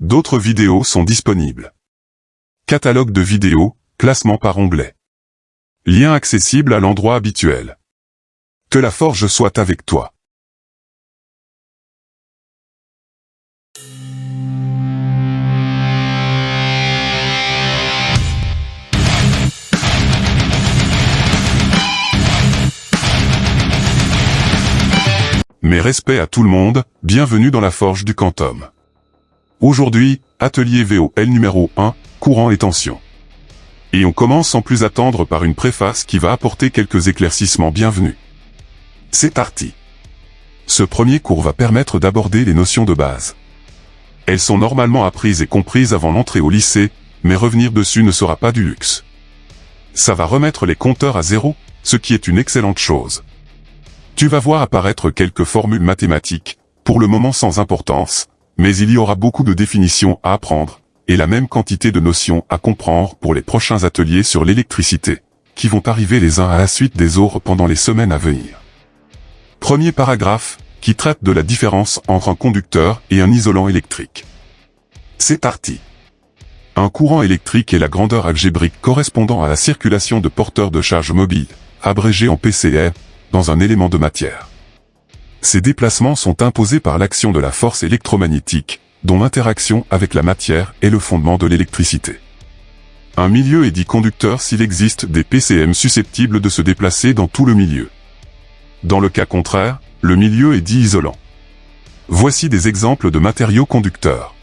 D'autres vidéos sont disponibles. Catalogue de vidéos, classement par onglet. Lien accessible à l'endroit habituel. Que la forge soit avec toi. Mes respects à tout le monde, bienvenue dans la forge du Quantum. Aujourd'hui, atelier VOL numéro 1, courant et tension. Et on commence sans plus attendre par une préface qui va apporter quelques éclaircissements bienvenus. C'est parti. Ce premier cours va permettre d'aborder les notions de base. Elles sont normalement apprises et comprises avant l'entrée au lycée, mais revenir dessus ne sera pas du luxe. Ça va remettre les compteurs à zéro, ce qui est une excellente chose. Tu vas voir apparaître quelques formules mathématiques, pour le moment sans importance, mais il y aura beaucoup de définitions à apprendre, et la même quantité de notions à comprendre pour les prochains ateliers sur l'électricité, qui vont arriver les uns à la suite des autres pendant les semaines à venir. Premier paragraphe, qui traite de la différence entre un conducteur et un isolant électrique. C'est parti. Un courant électrique est la grandeur algébrique correspondant à la circulation de porteurs de charge mobile, abrégé en PCR, dans un élément de matière. Ces déplacements sont imposés par l'action de la force électromagnétique, dont l'interaction avec la matière est le fondement de l'électricité. Un milieu est dit conducteur s'il existe des PCM susceptibles de se déplacer dans tout le milieu. Dans le cas contraire, le milieu est dit isolant. Voici des exemples de matériaux conducteurs.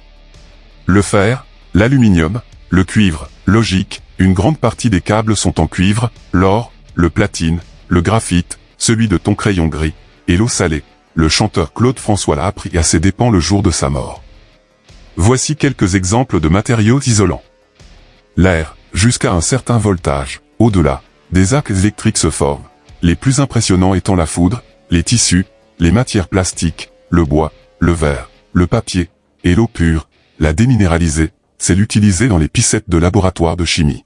Le fer, l'aluminium, le cuivre, logique, une grande partie des câbles sont en cuivre, l'or, le platine, le graphite, celui de ton crayon gris, et l'eau salée. Le chanteur Claude François l'a appris à ses dépens le jour de sa mort. Voici quelques exemples de matériaux isolants. L'air, jusqu'à un certain voltage, au-delà, des arcs électriques se forment, les plus impressionnants étant la foudre, les tissus, les matières plastiques, le bois, le verre, le papier, et l'eau pure, la déminéralisée, c'est l'utiliser dans les picettes de laboratoire de chimie.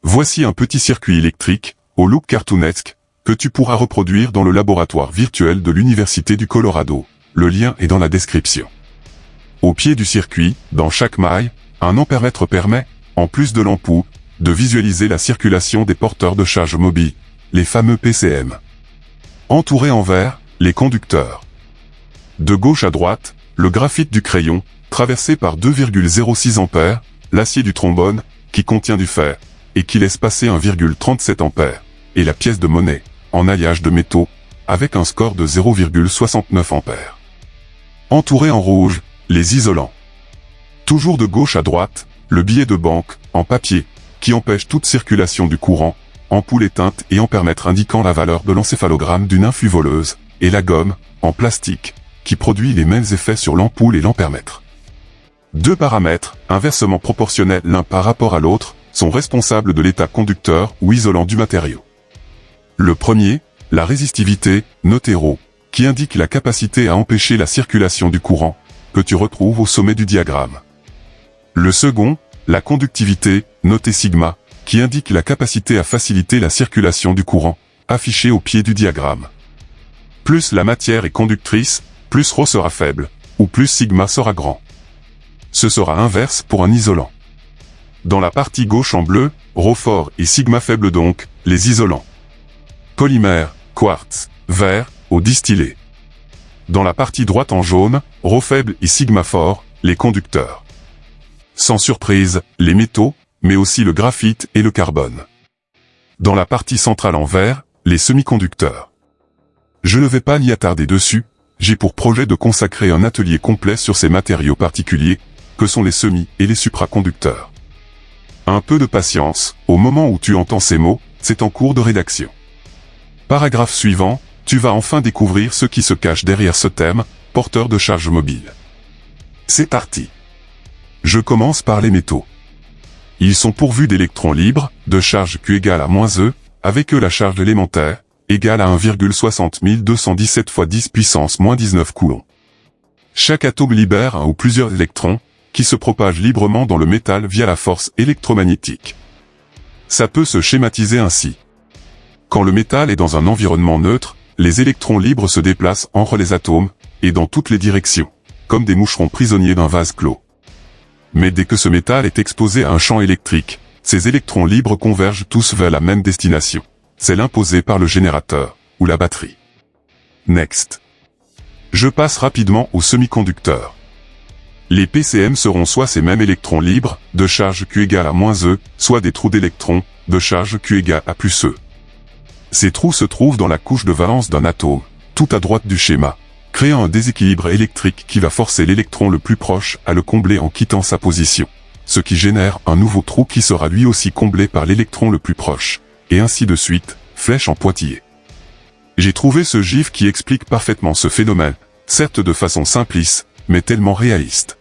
Voici un petit circuit électrique, au look cartoonesque, que tu pourras reproduire dans le laboratoire virtuel de l'Université du Colorado. Le lien est dans la description. Au pied du circuit, dans chaque maille, un ampèremètre permet, en plus de l'ampoule, de visualiser la circulation des porteurs de charge mobile, les fameux PCM. Entourés en vert, les conducteurs. De gauche à droite, le graphite du crayon, traversé par 2,06 ampères, l'acier du trombone, qui contient du fer, et qui laisse passer 1,37 ampères, et la pièce de monnaie, en alliage de métaux, avec un score de 0,69 ampères. Entourés en rouge, les isolants. Toujours de gauche à droite, le billet de banque, en papier, qui empêche toute circulation du courant, ampoule éteinte et ampèremètre indiquant la valeur de l'encéphalogramme d'une infuvoleuse, et la gomme, en plastique, qui produit les mêmes effets sur l'ampoule et l'ampèremètre. Deux paramètres, inversement proportionnels l'un par rapport à l'autre, sont responsables de l'état conducteur ou isolant du matériau. Le premier, la résistivité, noté ρ, qui indique la capacité à empêcher la circulation du courant, que tu retrouves au sommet du diagramme. Le second, la conductivité, noté σ, qui indique la capacité à faciliter la circulation du courant, affiché au pied du diagramme. Plus la matière est conductrice, plus ρ sera faible, ou plus σ sera grand. Ce sera inverse pour un isolant. Dans la partie gauche en bleu, ρ fort et σ faible donc, les isolants. Polymère, quartz, verre, eau distillée. Dans la partie droite en jaune, ρ faible et σ fort, les conducteurs. Sans surprise, les métaux, mais aussi le graphite et le carbone. Dans la partie centrale en vert, les semi-conducteurs. Je ne vais pas m'y attarder dessus, j'ai pour projet de consacrer un atelier complet sur ces matériaux particuliers, que sont les semi- et les supraconducteurs. Un peu de patience, au moment où tu entends ces mots, c'est en cours de rédaction. Paragraphe suivant, tu vas enfin découvrir ce qui se cache derrière ce thème, porteur de charge mobile. C'est parti. Je commence par les métaux. Ils sont pourvus d'électrons libres, de charge Q égale à -E, avec eux la charge élémentaire, égale à 1,60217 x 10 puissance -19 coulombs. Chaque atome libère un ou plusieurs électrons, qui se propagent librement dans le métal via la force électromagnétique. Ça peut se schématiser ainsi. Quand le métal est dans un environnement neutre, les électrons libres se déplacent entre les atomes, et dans toutes les directions, comme des moucherons prisonniers d'un vase clos. Mais dès que ce métal est exposé à un champ électrique, ces électrons libres convergent tous vers la même destination, celle imposée par le générateur, ou la batterie. Next. Je passe rapidement aux semi-conducteurs. Les PCM seront soit ces mêmes électrons libres, de charge Q égale à moins E, soit des trous d'électrons, de charge Q égale à plus E. Ces trous se trouvent dans la couche de valence d'un atome, tout à droite du schéma, créant un déséquilibre électrique qui va forcer l'électron le plus proche à le combler en quittant sa position, ce qui génère un nouveau trou qui sera lui aussi comblé par l'électron le plus proche, et ainsi de suite, flèche en pointillé. J'ai trouvé ce gif qui explique parfaitement ce phénomène, certes de façon simpliste, mais tellement réaliste.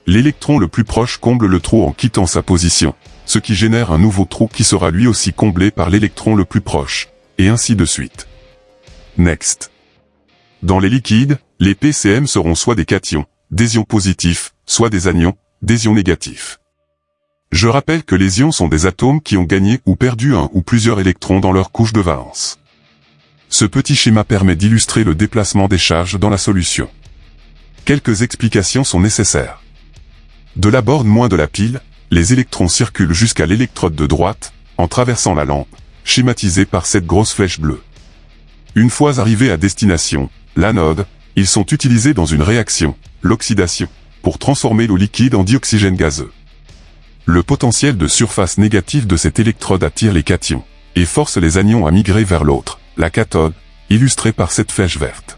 L'électron le plus proche comble le trou en quittant sa position, ce qui génère un nouveau trou qui sera lui aussi comblé par l'électron le plus proche, et ainsi de suite. Next. Dans les liquides, les PCM seront soit des cations, des ions positifs, soit des anions, des ions négatifs. Je rappelle que les ions sont des atomes qui ont gagné ou perdu un ou plusieurs électrons dans leur couche de valence. Ce petit schéma permet d'illustrer le déplacement des charges dans la solution. Quelques explications sont nécessaires. De la borne moins de la pile, les électrons circulent jusqu'à l'électrode de droite, en traversant la lampe, schématisée par cette grosse flèche bleue. Une fois arrivés à destination, l'anode, ils sont utilisés dans une réaction, l'oxydation, pour transformer l'eau liquide en dioxygène gazeux. Le potentiel de surface négatif de cette électrode attire les cations, et force les anions à migrer vers l'autre, la cathode, illustrée par cette flèche verte.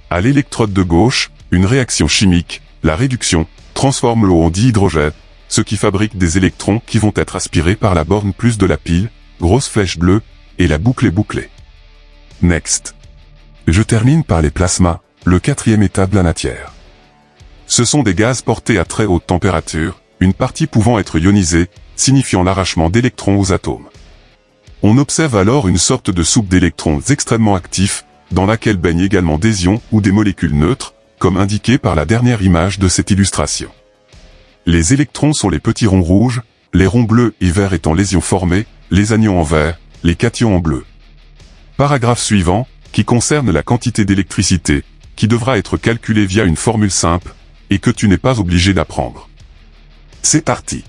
À l'électrode de gauche, une réaction chimique, la réduction, transforme l'eau en dihydrogène, ce qui fabrique des électrons qui vont être aspirés par la borne plus de la pile, grosse flèche bleue, et la boucle est bouclée. Next. Je termine par les plasmas, le quatrième étape de la matière. Ce sont des gaz portés à très haute température, une partie pouvant être ionisée, signifiant l'arrachement d'électrons aux atomes. On observe alors une sorte de soupe d'électrons extrêmement actifs, dans laquelle baignent également des ions ou des molécules neutres, comme indiqué par la dernière image de cette illustration. Les électrons sont les petits ronds rouges, les ronds bleus et verts étant les ions formés, les anions en vert, les cations en bleu. Paragraphe suivant, qui concerne la quantité d'électricité, qui devra être calculée via une formule simple, et que tu n'es pas obligé d'apprendre. C'est parti.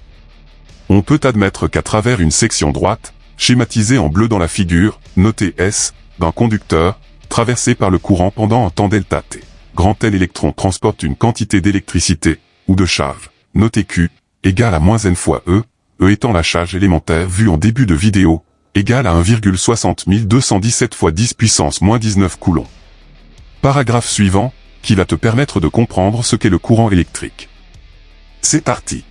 On peut admettre qu'à travers une section droite, schématisée en bleu dans la figure, notée S, d'un conducteur, traversé par le courant pendant un temps delta T. Grand L électron transporte une quantité d'électricité, ou de charge, notée Q, égale à moins N fois E, E étant la charge élémentaire vue en début de vidéo, égale à 1,60217 fois 10 puissance moins 19 coulombs. Paragraphe suivant, qui va te permettre de comprendre ce qu'est le courant électrique. C'est parti.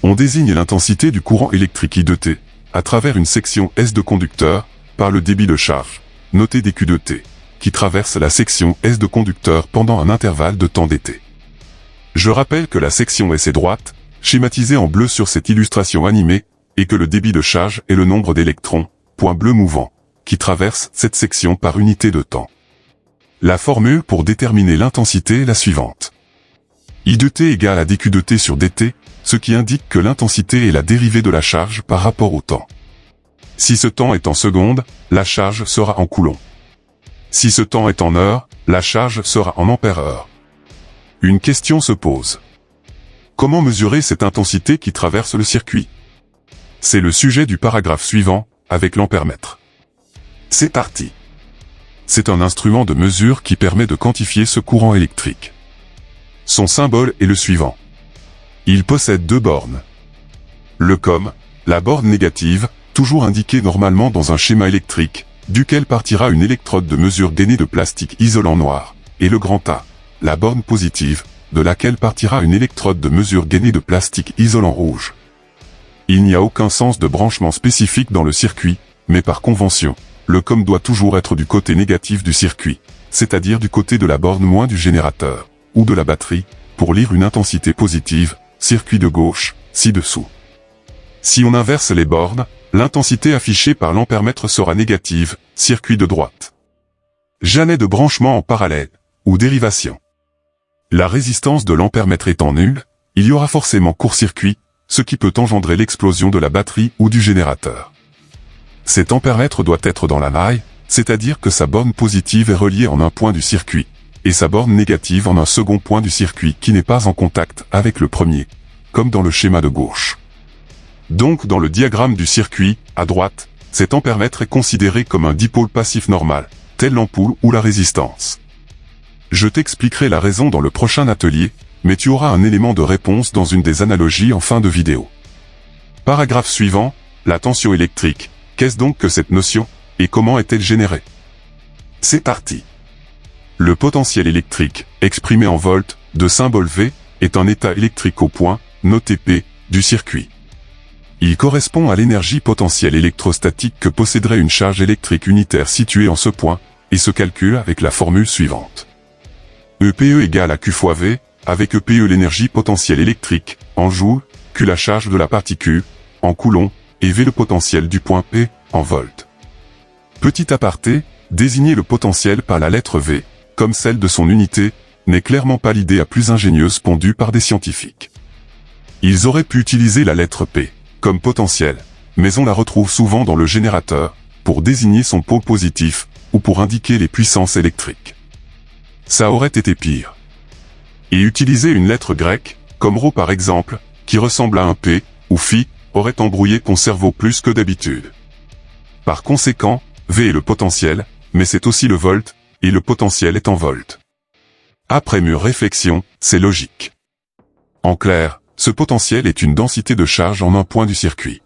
On désigne l'intensité du courant électrique I de T, à travers une section S de conducteur, par le débit de charge, noté dQ de T, qui traverse la section S de conducteur pendant un intervalle de temps dt. Je rappelle que la section S est droite, schématisée en bleu sur cette illustration animée, et que le débit de charge est le nombre d'électrons, point bleu mouvant, qui traverse cette section par unité de temps. La formule pour déterminer l'intensité est la suivante. I de T égale à dQ de T sur dt, ce qui indique que l'intensité est la dérivée de la charge par rapport au temps. Si ce temps est en secondes, la charge sera en coulombs. Si ce temps est en heures, la charge sera en ampères-heure. Une question se pose. Comment mesurer cette intensité qui traverse le circuit? C'est le sujet du paragraphe suivant, avec l'ampèremètre. C'est parti. C'est un instrument de mesure qui permet de quantifier ce courant électrique. Son symbole est le suivant. Il possède deux bornes. Le COM, la borne négative, toujours indiquée normalement dans un schéma électrique, duquel partira une électrode de mesure gainée de plastique isolant noir, et le grand A, la borne positive, de laquelle partira une électrode de mesure gainée de plastique isolant rouge. Il n'y a aucun sens de branchement spécifique dans le circuit, mais par convention, le COM doit toujours être du côté négatif du circuit, c'est-à-dire du côté de la borne moins du générateur, ou de la batterie, pour lire une intensité positive, circuit de gauche, ci-dessous. Si on inverse les bornes, l'intensité affichée par l'ampèremètre sera négative, circuit de droite. Jamais de branchement en parallèle, ou dérivation. La résistance de l'ampèremètre étant nulle, il y aura forcément court-circuit, ce qui peut engendrer l'explosion de la batterie ou du générateur. Cet ampèremètre doit être dans la maille, c'est-à-dire que sa borne positive est reliée en un point du circuit, et sa borne négative en un second point du circuit qui n'est pas en contact avec le premier, comme dans le schéma de gauche. Donc dans le diagramme du circuit, à droite, cet ampèremètre est considéré comme un dipôle passif normal, tel l'ampoule ou la résistance. Je t'expliquerai la raison dans le prochain atelier, mais tu auras un élément de réponse dans une des analogies en fin de vidéo. Paragraphe suivant, la tension électrique. Qu'est-ce donc que cette notion, et comment est-elle générée? C'est parti. Le potentiel électrique, exprimé en volts, de symbole V, est un état électrique au point, noté P, du circuit. Il correspond à l'énergie potentielle électrostatique que posséderait une charge électrique unitaire située en ce point, et se calcule avec la formule suivante. EPE égale à Q fois V, avec EPE l'énergie potentielle électrique, en joules, Q la charge de la particule, en coulomb, et V le potentiel du point P, en volts. Petit aparté, désigner le potentiel par la lettre V, comme celle de son unité, n'est clairement pas l'idée la plus ingénieuse pondue par des scientifiques. Ils auraient pu utiliser la lettre P, comme potentiel, mais on la retrouve souvent dans le générateur, pour désigner son pôle positif, ou pour indiquer les puissances électriques. Ça aurait été pire. Et utiliser une lettre grecque, comme ρ par exemple, qui ressemble à un P, ou phi, aurait embrouillé ton cerveau plus que d'habitude. Par conséquent, V est le potentiel, mais c'est aussi le volt, et le potentiel est en volts. Après mûre réflexion, c'est logique. En clair, ce potentiel est une densité de charge en un point du circuit.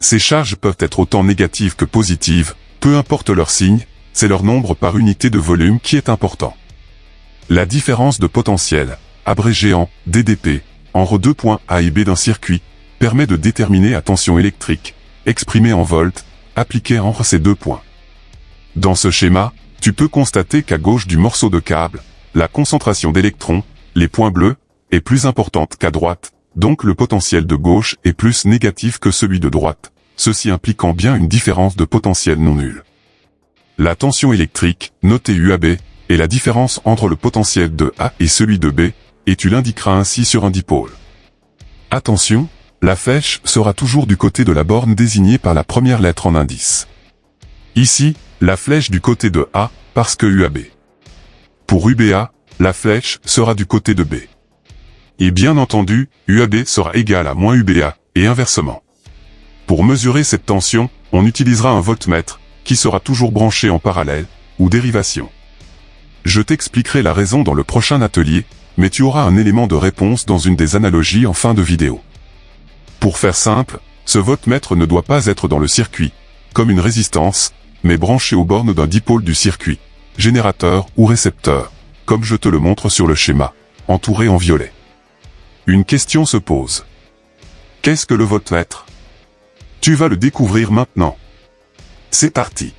Ces charges peuvent être autant négatives que positives, peu importe leur signe, c'est leur nombre par unité de volume qui est important. La différence de potentiel, abrégé en DDP, entre deux points A et B d'un circuit, permet de déterminer la tension électrique, exprimée en volts, appliquée entre ces deux points. Dans ce schéma, tu peux constater qu'à gauche du morceau de câble, la concentration d'électrons, les points bleus, est plus importante qu'à droite, donc le potentiel de gauche est plus négatif que celui de droite, ceci impliquant bien une différence de potentiel non nulle. La tension électrique, notée UAB, est la différence entre le potentiel de A et celui de B, et tu l'indiqueras ainsi sur un dipôle. Attention, la flèche sera toujours du côté de la borne désignée par la première lettre en indice. Ici, la flèche du côté de A, parce que UAB. Pour UBA, la flèche sera du côté de B. Et bien entendu, UAB sera égal à moins UBA, et inversement. Pour mesurer cette tension, on utilisera un voltmètre, qui sera toujours branché en parallèle, ou dérivation. Je t'expliquerai la raison dans le prochain atelier, mais tu auras un élément de réponse dans une des analogies en fin de vidéo. Pour faire simple, ce voltmètre ne doit pas être dans le circuit, comme une résistance, mais branché aux bornes d'un dipôle du circuit, générateur ou récepteur, comme je te le montre sur le schéma, entouré en violet. Une question se pose. Qu'est-ce que le voltmètre? Tu vas le découvrir maintenant. C'est parti.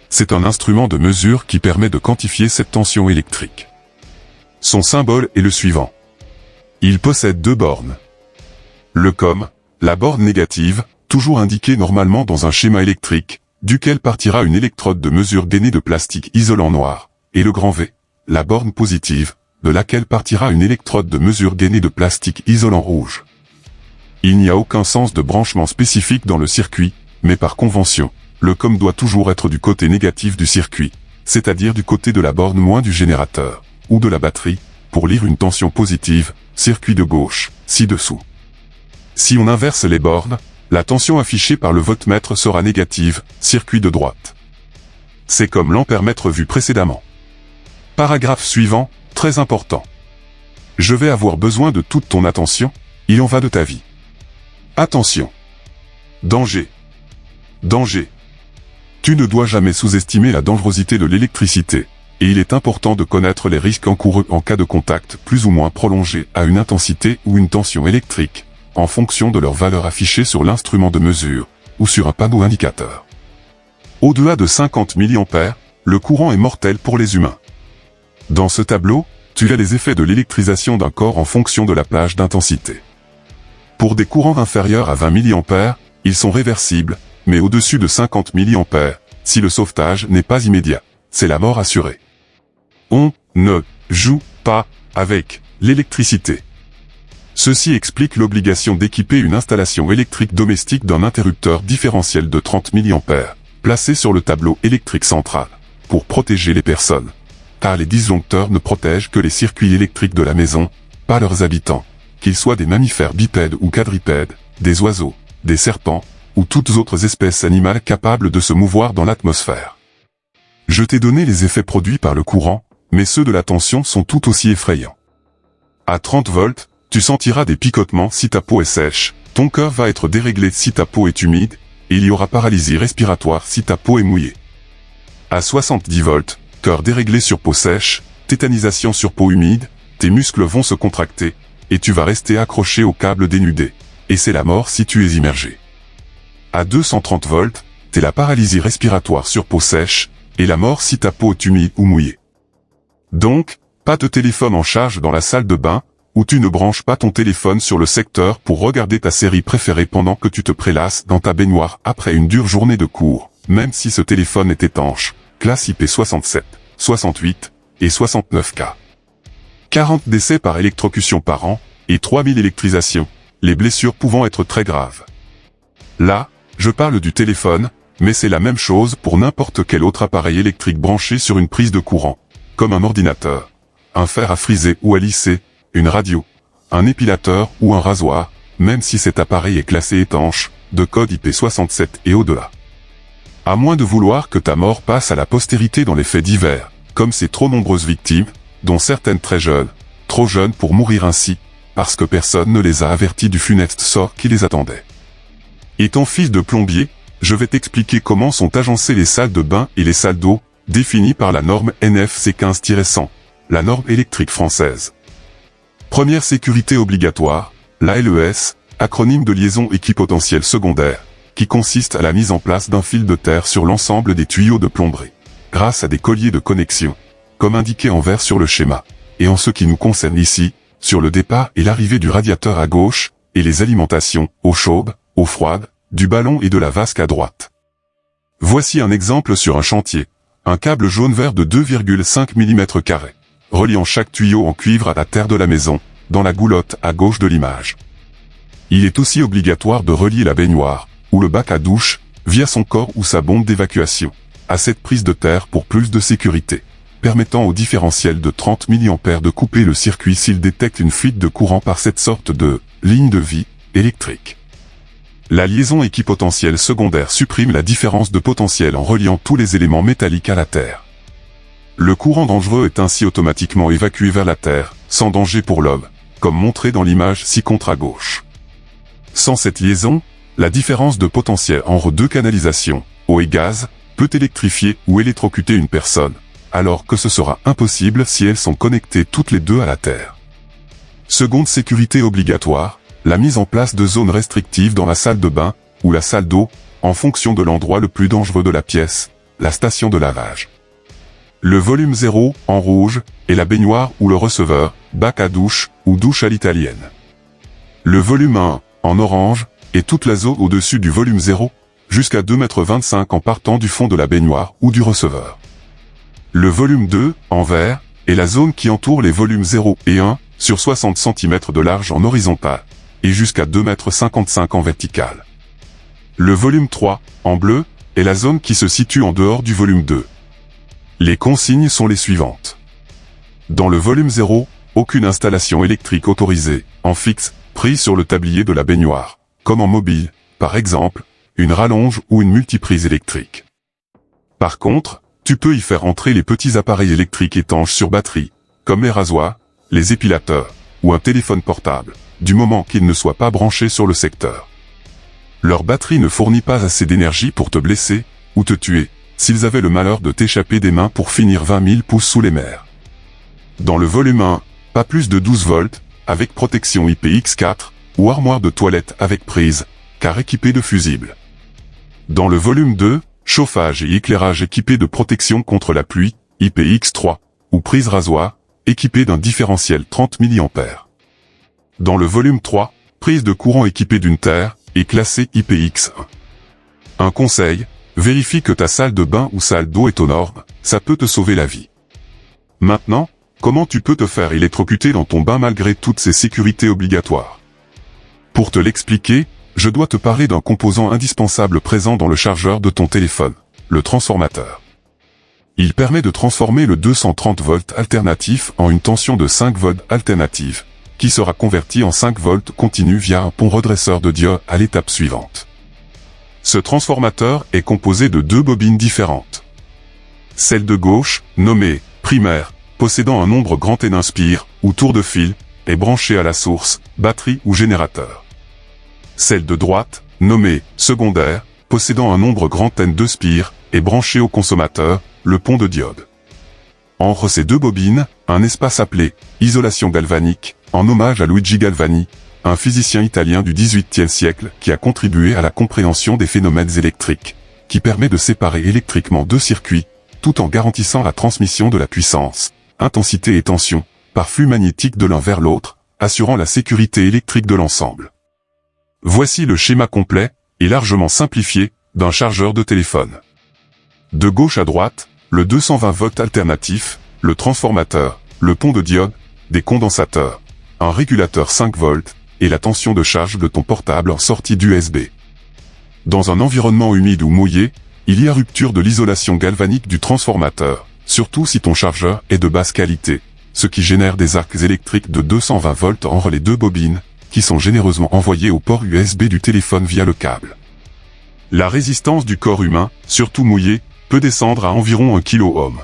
C'est un instrument de mesure qui permet de quantifier cette tension électrique. Son symbole est le suivant. Il possède deux bornes. Le COM, la borne négative, toujours indiquée normalement dans un schéma électrique, duquel partira une électrode de mesure gainée de plastique isolant noir, et le grand V, la borne positive, de laquelle partira une électrode de mesure gainée de plastique isolant rouge. Il n'y a aucun sens de branchement spécifique dans le circuit, mais par convention, le COM doit toujours être du côté négatif du circuit, c'est-à-dire du côté de la borne moins du générateur, ou de la batterie, pour lire une tension positive, circuit de gauche, ci-dessous. Si on inverse les bornes, la tension affichée par le voltmètre sera négative, circuit de droite. C'est comme l'ampèremètre vu précédemment. Paragraphe suivant, très important. Je vais avoir besoin de toute ton attention, il en va de ta vie. Attention. Danger. Danger. Tu ne dois jamais sous-estimer la dangerosité de l'électricité, et il est important de connaître les risques encourus en cas de contact plus ou moins prolongé à une intensité ou une tension électrique, en fonction de leur valeur affichée sur l'instrument de mesure, ou sur un panneau indicateur. Au-delà de 50 mA, le courant est mortel pour les humains. Dans ce tableau, tu as les effets de l'électrisation d'un corps en fonction de la plage d'intensité. Pour des courants inférieurs à 20 mA, ils sont réversibles, mais au-dessus de 50 mA, si le sauvetage n'est pas immédiat, c'est la mort assurée. On ne joue pas avec l'électricité. Ceci explique l'obligation d'équiper une installation électrique domestique d'un interrupteur différentiel de 30 mA, placé sur le tableau électrique central, pour protéger les personnes car les disjoncteurs ne protègent que les circuits électriques de la maison, pas leurs habitants, qu'ils soient des mammifères bipèdes ou quadrupèdes, des oiseaux, des serpents, ou toutes autres espèces animales capables de se mouvoir dans l'atmosphère. Je t'ai donné les effets produits par le courant, mais ceux de la tension sont tout aussi effrayants. À 30 volts, tu sentiras des picotements si ta peau est sèche, ton cœur va être déréglé si ta peau est humide, et il y aura paralysie respiratoire si ta peau est mouillée. À 70 volts, cœur déréglé sur peau sèche, tétanisation sur peau humide, tes muscles vont se contracter, et tu vas rester accroché au câble dénudé, et c'est la mort si tu es immergé. À 230 volts, t'es la paralysie respiratoire sur peau sèche, et la mort si ta peau est humide ou mouillée. Donc, pas de téléphone en charge dans la salle de bain, où tu ne branches pas ton téléphone sur le secteur pour regarder ta série préférée pendant que tu te prélasses dans ta baignoire après une dure journée de cours, même si ce téléphone est étanche, classe IP67, 68 et 69K. 40 décès par électrocution par an, et 3000 électrisations, les blessures pouvant être très graves. Là, je parle du téléphone, mais c'est la même chose pour n'importe quel autre appareil électrique branché sur une prise de courant, comme un ordinateur, un fer à friser ou à lisser, une radio, un épilateur ou un rasoir, même si cet appareil est classé étanche, de code IP67 et au-delà. À moins de vouloir que ta mort passe à la postérité dans les faits divers, comme ces trop nombreuses victimes, dont certaines très jeunes, trop jeunes pour mourir ainsi, parce que personne ne les a avertis du funeste sort qui les attendait. Étant fils de plombier, je vais t'expliquer comment sont agencées les salles de bain et les salles d'eau, définies par la norme NFC 15-100, la norme électrique française. Première sécurité obligatoire, l'ALES, acronyme de liaison équipotentielle secondaire, qui consiste à la mise en place d'un fil de terre sur l'ensemble des tuyaux de plomberie, grâce à des colliers de connexion, comme indiqué en vert sur le schéma, et en ce qui nous concerne ici, sur le départ et l'arrivée du radiateur à gauche, et les alimentations, eau chaude, eau froide, du ballon et de la vasque à droite. Voici un exemple sur un chantier, un câble jaune-vert de 2,5 mm², reliant chaque tuyau en cuivre à la terre de la maison, dans la goulotte à gauche de l'image. Il est aussi obligatoire de relier la baignoire, ou le bac à douche, via son corps ou sa bombe d'évacuation, à cette prise de terre pour plus de sécurité, permettant au différentiel de 30 mA de couper le circuit s'il détecte une fuite de courant par cette sorte de ligne de vie électrique. La liaison équipotentielle secondaire supprime la différence de potentiel en reliant tous les éléments métalliques à la terre. Le courant dangereux est ainsi automatiquement évacué vers la terre, sans danger pour l'homme, comme montré dans l'image ci-contre à gauche. Sans cette liaison, la différence de potentiel entre deux canalisations, eau et gaz, peut électrifier ou électrocuter une personne, alors que ce sera impossible si elles sont connectées toutes les deux à la terre. Seconde sécurité obligatoire, la mise en place de zones restrictives dans la salle de bain, ou la salle d'eau, en fonction de l'endroit le plus dangereux de la pièce, la station de lavage. Le volume 0, en rouge, est la baignoire ou le receveur, bac à douche, ou douche à l'italienne. Le volume 1, en orange, est toute la zone au-dessus du volume 0, jusqu'à 2,25 m en partant du fond de la baignoire ou du receveur. Le volume 2, en vert, est la zone qui entoure les volumes 0 et 1, sur 60 cm de large en horizontal, et jusqu'à 2,55 m en vertical. Le volume 3, en bleu, est la zone qui se situe en dehors du volume 2. Les consignes sont les suivantes. Dans le volume 0, aucune installation électrique autorisée, en fixe, prise sur le tablier de la baignoire, comme en mobile, par exemple, une rallonge ou une multiprise électrique. Par contre, tu peux y faire entrer les petits appareils électriques étanches sur batterie, comme les rasoirs, les épilateurs, ou un téléphone portable, du moment qu'ils ne soient pas branchés sur le secteur. Leur batterie ne fournit pas assez d'énergie pour te blesser, ou te tuer, s'ils avaient le malheur de t'échapper des mains pour finir 20 000 pouces sous les mers. Dans le volume 1, pas plus de 12 volts, avec protection IPX4, ou armoire de toilette avec prise, car équipée de fusibles. Dans le volume 2, chauffage et éclairage équipés de protection contre la pluie, IPX3, ou prise rasoir, équipée d'un différentiel 30 mA. Dans le volume 3, prise de courant équipée d'une terre, et classée IPX1. Un conseil, vérifie que ta salle de bain ou salle d'eau est aux normes, ça peut te sauver la vie. Maintenant, comment tu peux te faire électrocuter dans ton bain malgré toutes ces sécurités obligatoires? Pour te l'expliquer, je dois te parler d'un composant indispensable présent dans le chargeur de ton téléphone, le transformateur. Il permet de transformer le 230 volts alternatif en une tension de 5 volts alternative, qui sera convertie en 5 volts continu via un pont redresseur de diode à l'étape suivante. Ce transformateur est composé de 2 bobines différentes. Celle de gauche, nommée primaire, possédant un nombre grand N inspire, ou tour de fil, est branchée à la source, batterie ou générateur. Celle de droite, nommée secondaire, possédant un nombre grand N de spire, est branchée au consommateur, le pont de diode. Entre ces 2 bobines, un espace appelé isolation galvanique, en hommage à Luigi Galvani, un physicien italien du XVIIIe siècle qui a contribué à la compréhension des phénomènes électriques, qui permet de séparer électriquement 2 circuits, tout en garantissant la transmission de la puissance, intensité et tension, par flux magnétique de l'un vers l'autre, assurant la sécurité électrique de l'ensemble. Voici le schéma complet, et largement simplifié, d'un chargeur de téléphone. De gauche à droite, le 220 volts alternatif, le transformateur, le pont de diode, des condensateurs, un régulateur 5 volts, et la tension de charge de ton portable en sortie d'USB. Dans un environnement humide ou mouillé, il y a rupture de l'isolation galvanique du transformateur, surtout si ton chargeur est de basse qualité, ce qui génère des arcs électriques de 220 volts entre les 2 bobines, qui sont généreusement envoyés au port USB du téléphone via le câble. La résistance du corps humain, surtout mouillé, peut descendre à environ 1 kOhm.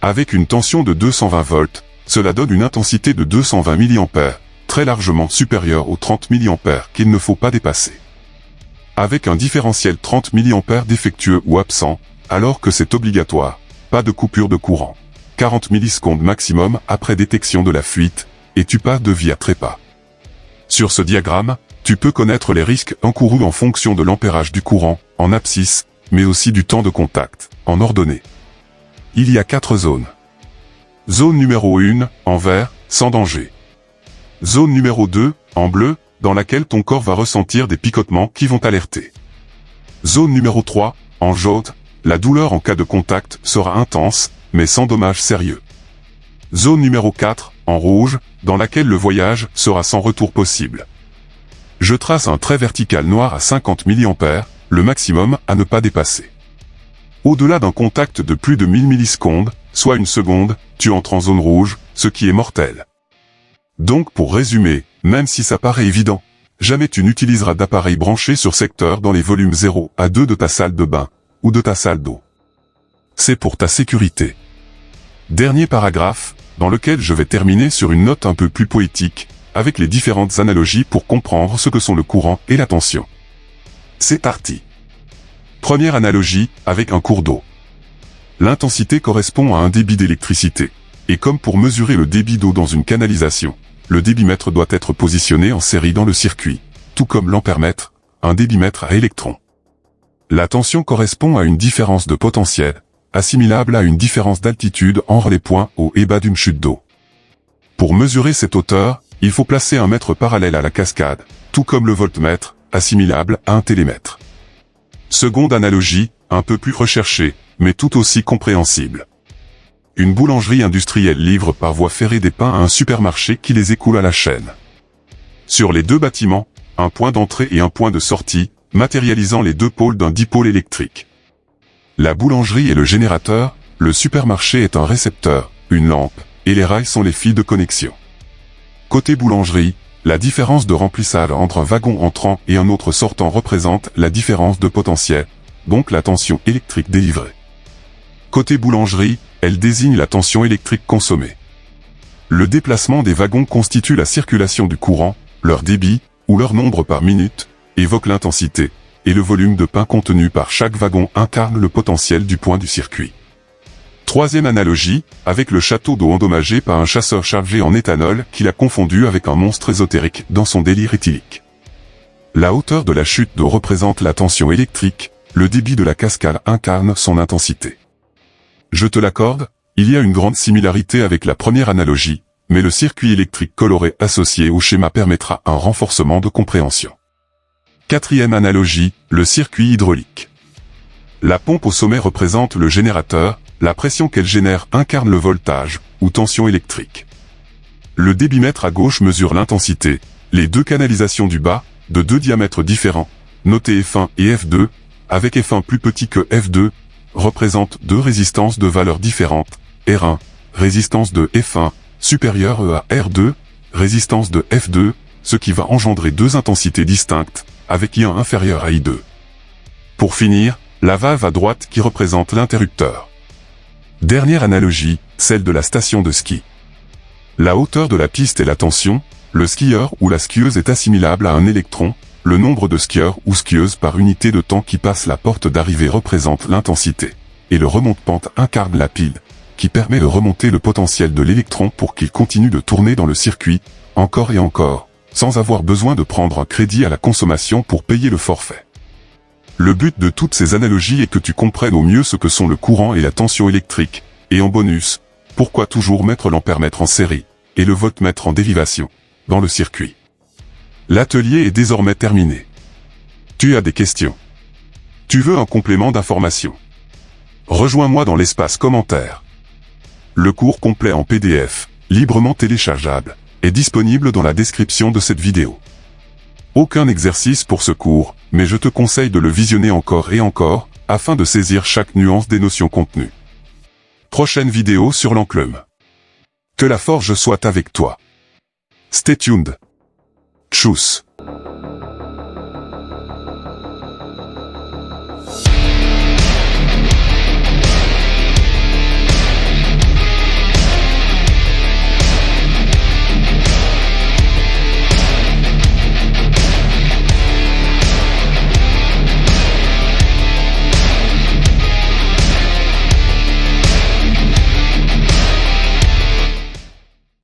Avec une tension de 220 volts, cela donne une intensité de 220 mA, très largement supérieure aux 30 mA qu'il ne faut pas dépasser. Avec un différentiel 30 mA défectueux ou absent, alors que c'est obligatoire, pas de coupure de courant. 40 millisecondes maximum après détection de la fuite, et tu passes de vie à trépas. Sur ce diagramme, tu peux connaître les risques encourus en fonction de l'ampérage du courant, en abscisse, mais aussi du temps de contact, en ordonnée. Il y a 4 zones. Zone numéro 1, en vert, sans danger. Zone numéro 2, en bleu, dans laquelle ton corps va ressentir des picotements qui vont alerter. Zone numéro 3, en jaune, la douleur en cas de contact sera intense, mais sans dommages sérieux. Zone numéro 4, en rouge, dans laquelle le voyage sera sans retour possible. Je trace un trait vertical noir à 50 mA, le maximum à ne pas dépasser. Au-delà d'un contact de plus de 1000 millisecondes, soit une seconde, tu entres en zone rouge, ce qui est mortel. Donc pour résumer, même si ça paraît évident, jamais tu n'utiliseras d'appareil branché sur secteur dans les volumes 0 à 2 de ta salle de bain, ou de ta salle d'eau. C'est pour ta sécurité. Dernier paragraphe, dans lequel je vais terminer sur une note un peu plus poétique, avec les différentes analogies pour comprendre ce que sont le courant et la tension. C'est parti. Première analogie, avec un cours d'eau. L'intensité correspond à un débit d'électricité, et comme pour mesurer le débit d'eau dans une canalisation, le débitmètre doit être positionné en série dans le circuit, tout comme l'ampèremètre, un débitmètre à électrons. La tension correspond à une différence de potentiel, assimilable à une différence d'altitude entre les points haut et bas d'une chute d'eau. Pour mesurer cette hauteur, il faut placer un mètre parallèle à la cascade, tout comme le voltmètre, assimilable à un télémètre. Seconde analogie, un peu plus recherchée, mais tout aussi compréhensible. Une boulangerie industrielle livre par voie ferrée des pains à un supermarché qui les écoule à la chaîne. Sur les 2 bâtiments, un point d'entrée et un point de sortie, matérialisant les 2 pôles d'un dipôle électrique. La boulangerie est le générateur, le supermarché est un récepteur, une lampe, et les rails sont les fils de connexion. Côté boulangerie, la différence de remplissage entre un wagon entrant et un autre sortant représente la différence de potentiel, donc la tension électrique délivrée. Côté boulangerie, elle désigne la tension électrique consommée. Le déplacement des wagons constitue la circulation du courant, leur débit, ou leur nombre par minute, évoque l'intensité, et le volume de pain contenu par chaque wagon incarne le potentiel du point du circuit. Troisième analogie, avec le château d'eau endommagé par un chasseur chargé en éthanol qu'il a confondu avec un monstre ésotérique dans son délire éthylique. La hauteur de la chute d'eau représente la tension électrique, le débit de la cascade incarne son intensité. Je te l'accorde, il y a une grande similarité avec la première analogie, mais le circuit électrique coloré associé au schéma permettra un renforcement de compréhension. Quatrième analogie, le circuit hydraulique. La pompe au sommet représente le générateur, la pression qu'elle génère incarne le voltage, ou tension électrique. Le débitmètre à gauche mesure l'intensité, les 2 canalisations du bas, de 2 diamètres différents, notés F1 et F2, avec F1 plus petit que F2, représente deux résistances de valeurs différentes, R1, résistance de F1, supérieure à R2, résistance de F2, ce qui va engendrer deux intensités distinctes, avec I1 inférieur à I2. Pour finir, la valve à droite qui représente l'interrupteur. Dernière analogie, celle de la station de ski. La hauteur de la piste et la tension, le skieur ou la skieuse est assimilable à un électron, le nombre de skieurs ou skieuses par unité de temps qui passe la porte d'arrivée représente l'intensité, et le remonte-pente incarne la pile, qui permet de remonter le potentiel de l'électron pour qu'il continue de tourner dans le circuit, encore et encore, sans avoir besoin de prendre un crédit à la consommation pour payer le forfait. Le but de toutes ces analogies est que tu comprennes au mieux ce que sont le courant et la tension électrique, et en bonus, pourquoi toujours mettre l'ampèremètre en série, et le voltmètre en dérivation, dans le circuit. L'atelier est désormais terminé. Tu as des questions? Tu veux un complément d'information? Rejoins-moi dans l'espace commentaire. Le cours complet en PDF, librement téléchargeable, est disponible dans la description de cette vidéo. Aucun exercice pour ce cours, mais je te conseille de le visionner encore et encore, afin de saisir chaque nuance des notions contenues. Prochaine vidéo sur l'enclume. Que la forge soit avec toi. Stay tuned. Tchuss.